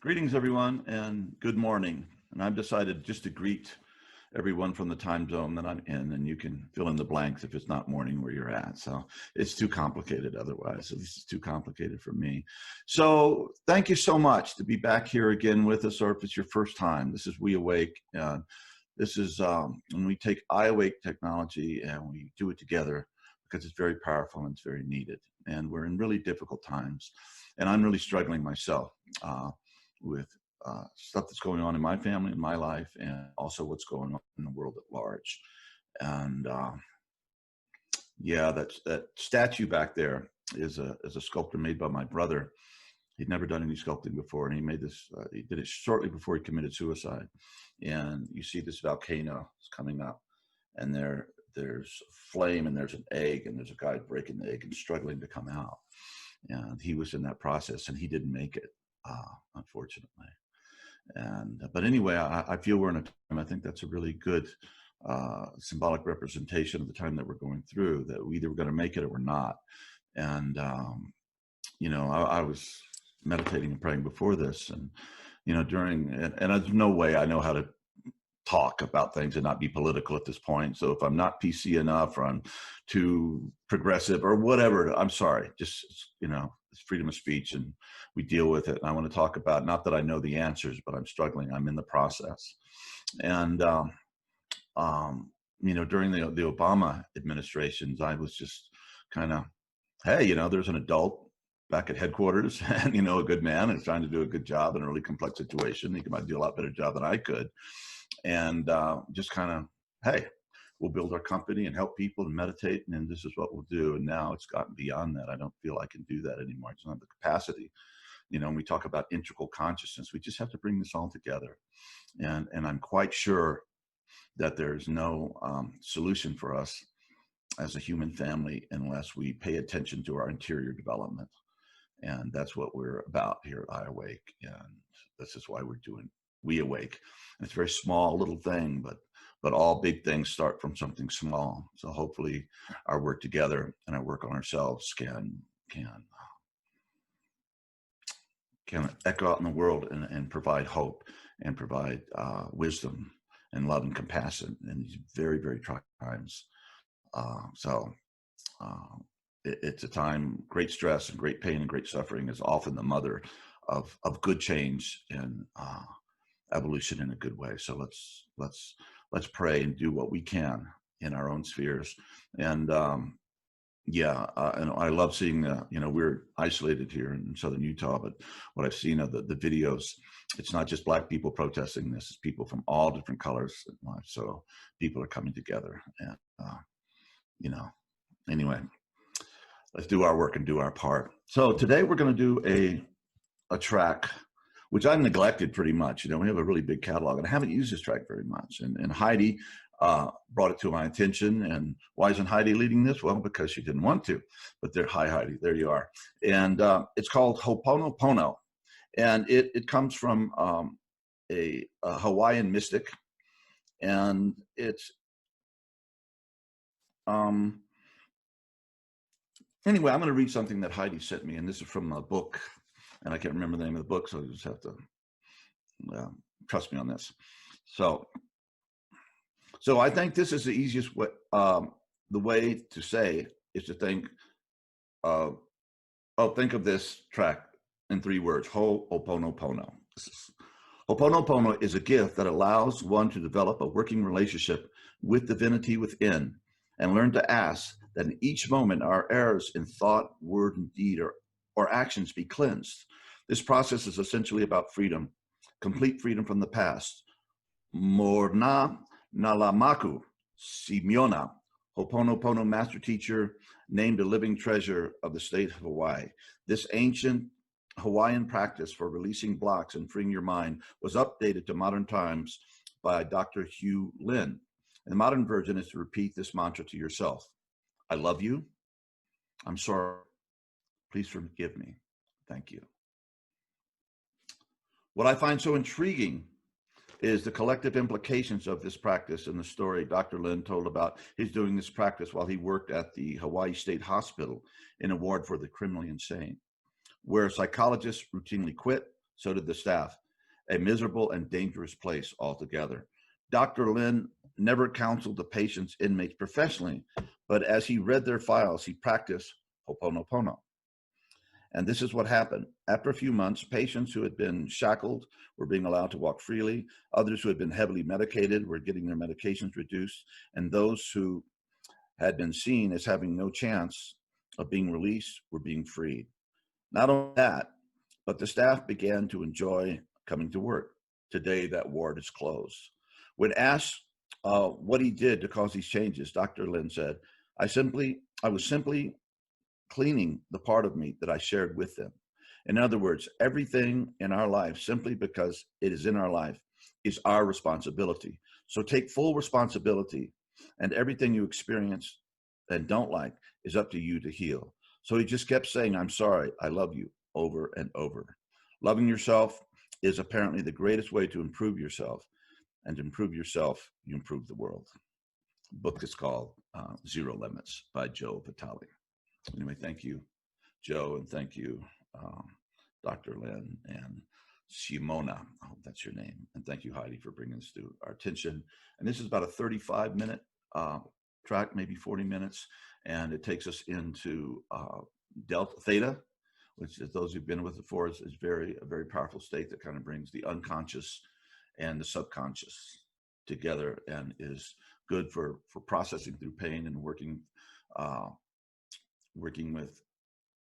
Greetings, everyone, and good morning. And I've decided just to greet everyone from the time zone that I'm in, and you can fill in the blanks if it's not morning where you're at. So it's too complicated otherwise. At least it's too complicated for me. So thank you so much to be back here again with us, or if it's your first time. This is WeAwake. This is when we take iAwake technology and we do it together because it's very powerful and it's very needed. And we're in really difficult times. And I'm really struggling myself with stuff that's going on in my family, in my life, and also what's going on in the world at large. And yeah, that statue back there is a sculpture made by my brother. He'd never done any sculpting before, and he made this. He did it shortly before he committed suicide. And you see this volcano is coming up, and there's flame, and there's an egg, and there's a guy breaking the egg and struggling to come out. And he was in that process, and he didn't make it, unfortunately. And but anyway, I feel we're in a time. I think that's a really good symbolic representation of the time that we're going through. That we either we're going to make it or we're not. And you know, I was meditating and praying before this, and you know, and there's no way I know how to talk about things and not be political at this point. So if I'm not PC enough, or I'm too progressive or whatever, I'm sorry. Just, you know, it's freedom of speech and we deal with it. And I want to talk about, not that I know the answers, but I'm struggling. I'm in the process. And, you know, during the Obama administrations, I was just kind of, hey, you know, there's an adult back at headquarters and, you know, a good man and trying to do a good job in a really complex situation. He might do a lot better job than I could. And just kind of, hey, we'll build our company and help people and meditate, and this is what we'll do. And now it's gotten beyond that. I don't feel I can do that anymore. I just don't have the capacity. You know, when we talk about integral consciousness, we just have to bring this all together. And I'm quite sure that there's no solution for us as a human family unless we pay attention to our interior development. And that's what we're about here at iAwake. And this is why we're doing WeAwake. It's a very small little thing, but all big things start from something small. So hopefully our work together and our work on ourselves can echo out in the world and provide hope and provide wisdom and love and compassion in these very, very trying times. It's a time, great stress and great pain and great suffering is often the mother of good change and evolution in a good way. So let's pray and do what we can in our own spheres. And yeah, and I love seeing you know, we're isolated here in southern Utah, but what I've seen of the videos, it's not just Black people protesting this, it's people from all different colors in life. So people are coming together, and you know, anyway, let's do our work and do our part. So today we're going to do a track which I've neglected pretty much. You know, we have a really big catalog, and I haven't used this track very much. And Heidi brought it to my attention. And why isn't Heidi leading this? Well, because she didn't want to. But hi, Heidi, there you are. And it's called Pono. And it comes from a Hawaiian mystic. And it's, anyway, I'm going to read something that Heidi sent me. And this is from a book. And I can't remember the name of the book, so you just have to trust me on this. So I think this is the easiest way. The way to say is to think of this track in 3 words: Ho'oponopono. Ho'oponopono is a gift that allows one to develop a working relationship with divinity within, and learn to ask that in each moment our errors in thought, word, and deed or actions be cleansed. This process is essentially about freedom, complete freedom from the past. Morrnah Nalamaku Simeona, Ho'oponopono master teacher, named a living treasure of the state of Hawaii. This ancient Hawaiian practice for releasing blocks and freeing your mind was updated to modern times by Dr. Hew Len. And the modern version is to repeat this mantra to yourself: I love you. I'm sorry. Please forgive me. Thank you. What I find so intriguing is the collective implications of this practice in the story Dr. Len told about his doing this practice while he worked at the Hawaii State Hospital in a ward for the criminally insane, where psychologists routinely quit, So did the staff. A miserable and dangerous place altogether. Dr. Len never counseled the patient's inmates professionally, but as he read their files, he practiced opono. And this is what happened. After a few months, patients who had been shackled were being allowed to walk freely. Others who had been heavily medicated were getting their medications reduced. And those who had been seen as having no chance of being released were being freed. Not only that, but the staff began to enjoy coming to work. Today, that ward is closed. When asked what he did to cause these changes, Dr. Len said, I was simply cleaning the part of me that I shared with them. In other words, everything in our life, simply because it is in our life, is our responsibility. So take full responsibility, and everything you experience and don't like is up to you to heal. So he just kept saying, I'm sorry, I love you, over and over. Loving yourself is apparently the greatest way to improve yourself. And to improve yourself, you improve the world. The book is called Zero Limits by Joe Vitale. Anyway, thank you, Joe, and thank you, Dr. Len and Simeona. I hope that's your name. And thank you, Heidi, for bringing this to our attention. And this is about a 35-minute track, maybe 40 minutes, and it takes us into Delta Theta, which, as those who've been with it before, is a very powerful state that kind of brings the unconscious and the subconscious together, and is good for processing through pain and working with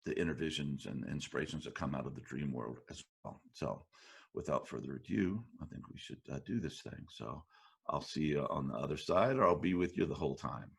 the inner visions and inspirations that come out of the dream world as well. So without further ado, I think we should do this thing. So I'll see you on the other side, or I'll be with you the whole time.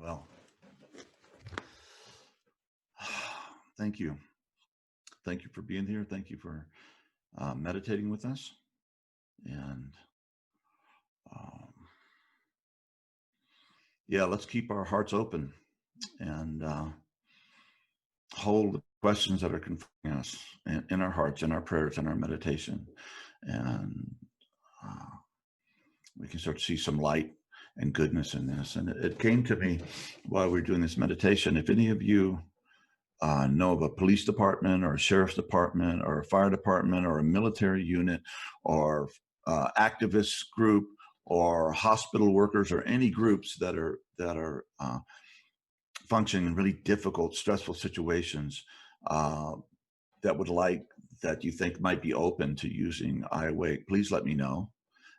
Well, thank you. Thank you for being here. Thank you for meditating with us. And yeah, let's keep our hearts open and hold the questions that are confronting us in our hearts, in our prayers, in our meditation. And we can start to see some light and goodness in this. And it came to me while we were doing this meditation. If any of you know of a police department or a sheriff's department or a fire department or a military unit or activist group or hospital workers or any groups that are functioning in really difficult, stressful situations that you think might be open to using WeAwake, please let me know.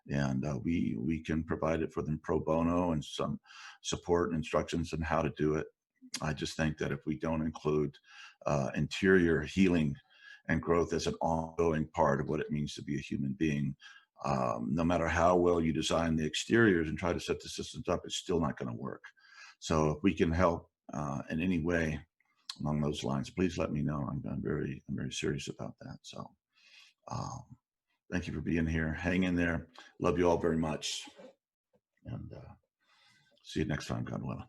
And we can provide it for them pro bono and some support and instructions on how to do it. I just think that if we don't include interior healing and growth as an ongoing part of what it means to be a human being, no matter how well you design the exteriors and try to set the systems up, it's still not going to work. So if we can help in any way along those lines, please let me know. I'm very serious about that. So thank you for being here. Hang in there. Love you all very much. And see you next time, God willing.